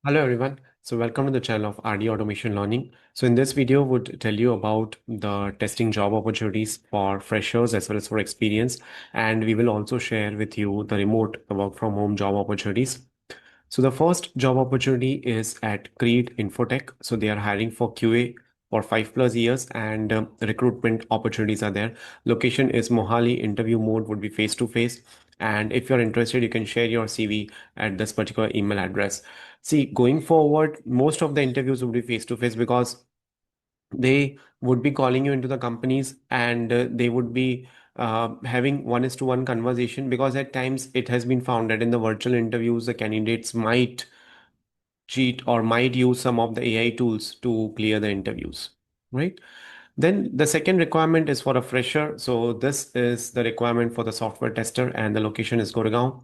Hello everyone. So welcome to the channel of RD Automation Learning. So in this video would tell you about the testing job opportunities for freshers as well as for experience, and we will also share with you the remote work from home job opportunities. So the first job opportunity is at Creed Infotech. So they are hiring for QA for 5+ years, and recruitment opportunities are there. Location is Mohali. Interview mode would be face to face. And if you're interested, you can share your CV at this particular email address. See, going forward, most of the interviews would be face to face because they would be calling you into the companies, and they would be having one-to-one conversation, because at times it has been found that in the virtual interviews the candidates might cheat or might use some of the AI tools to clear the interviews, right? Then the second requirement is for a fresher. So this is the requirement for the software tester, and the location is Gurgaon.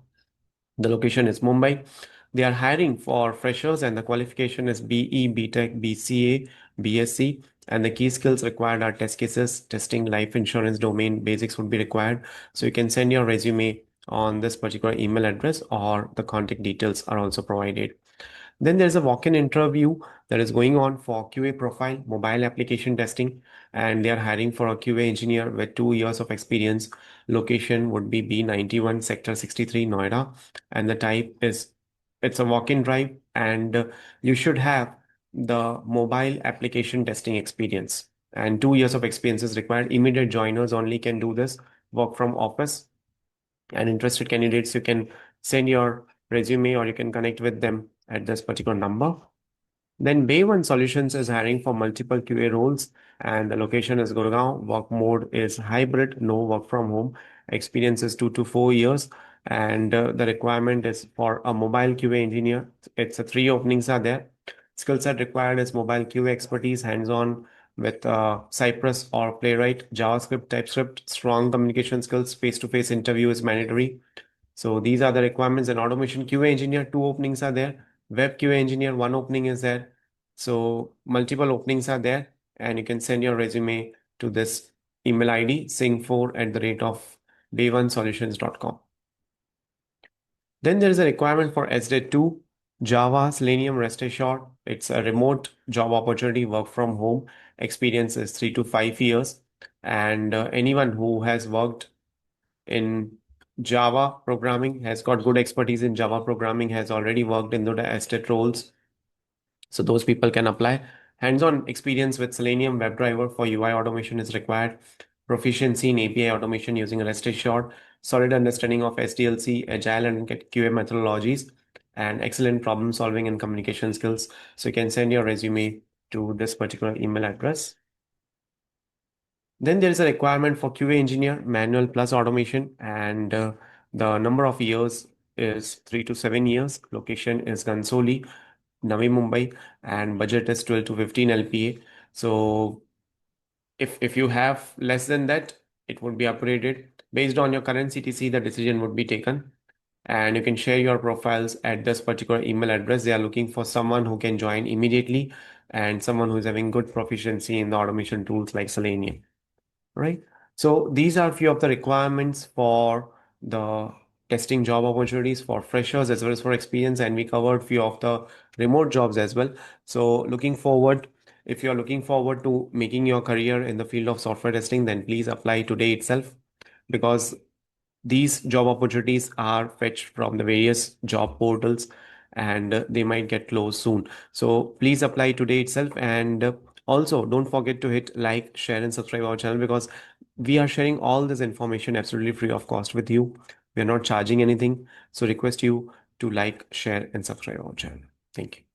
The location is Mumbai. They are hiring for freshers, and the qualification is BE, BTech, BCA, BSc. And the key skills required are test cases, testing, life insurance domain basics would be required. So you can send your resume on this particular email address, or the contact details are also provided. Then there's a walk-in interview that is going on for QA profile, mobile application testing, and they are hiring for a QA engineer with 2 years of experience. Location would be B91, Sector 63, Noida, and the type is it's a walk-in drive, and you should have the mobile application testing experience. And 2 years of experience is required. Immediate joiners only can do this. Work from office, and interested candidates, you can send your resume or you can connect with them at this particular number. Then Bay One Solutions is hiring for multiple QA roles, and the location is Gurgaon. Work mode is hybrid, no work from home. Experience is 2 to 4 years, and the requirement is for a mobile QA engineer. It's a three openings are there. Skill set required is mobile QA expertise, hands-on with Cypress or Playwright, JavaScript, TypeScript, strong communication skills, face-to-face interview is mandatory. So these are the requirements. And automation QA engineer, two openings are there. Web QA engineer, one opening is there. So multiple openings are there, and you can send your resume to this email ID, sing4@the rate of day1solutions.com. Then there is a requirement for SD2, Java, Selenium, Rest Assured. It's a remote job opportunity, work from home. Experience is 3 to 5 years. And anyone who has worked in Java programming, has got good expertise in Java programming, has already worked in the estate roles. So those people can apply. Hands-on experience with Selenium WebDriver for UI automation is required. Proficiency in API automation using REST assured. Solid understanding of SDLC, Agile, and QA methodologies, and excellent problem solving and communication skills. So you can send your resume to this particular email address. Then there is a requirement for QA engineer, manual plus automation, and the number of years is 3 to 7 years. Location is Gansoli, Navi Mumbai, and budget is 12 to 15 LPA. So if you have less than that, it would be upgraded. Based on your current CTC, the decision would be taken. And you can share your profiles at this particular email address. They are looking for someone who can join immediately, and someone who is having good proficiency in the automation tools like Selenium, right? So these are few of the requirements for the testing job opportunities for freshers as well as for experience, and we covered few of the remote jobs as well. So looking forward, if you're looking forward to making your career in the field of software testing, then please apply today itself, because these job opportunities are fetched from the various job portals, and they might get closed soon. So please apply today itself, and also don't forget to hit like, share, and subscribe our channel, because we are sharing all this information absolutely free of cost with you. We are not charging anything. So request you to like, share, and subscribe our channel. Thank you.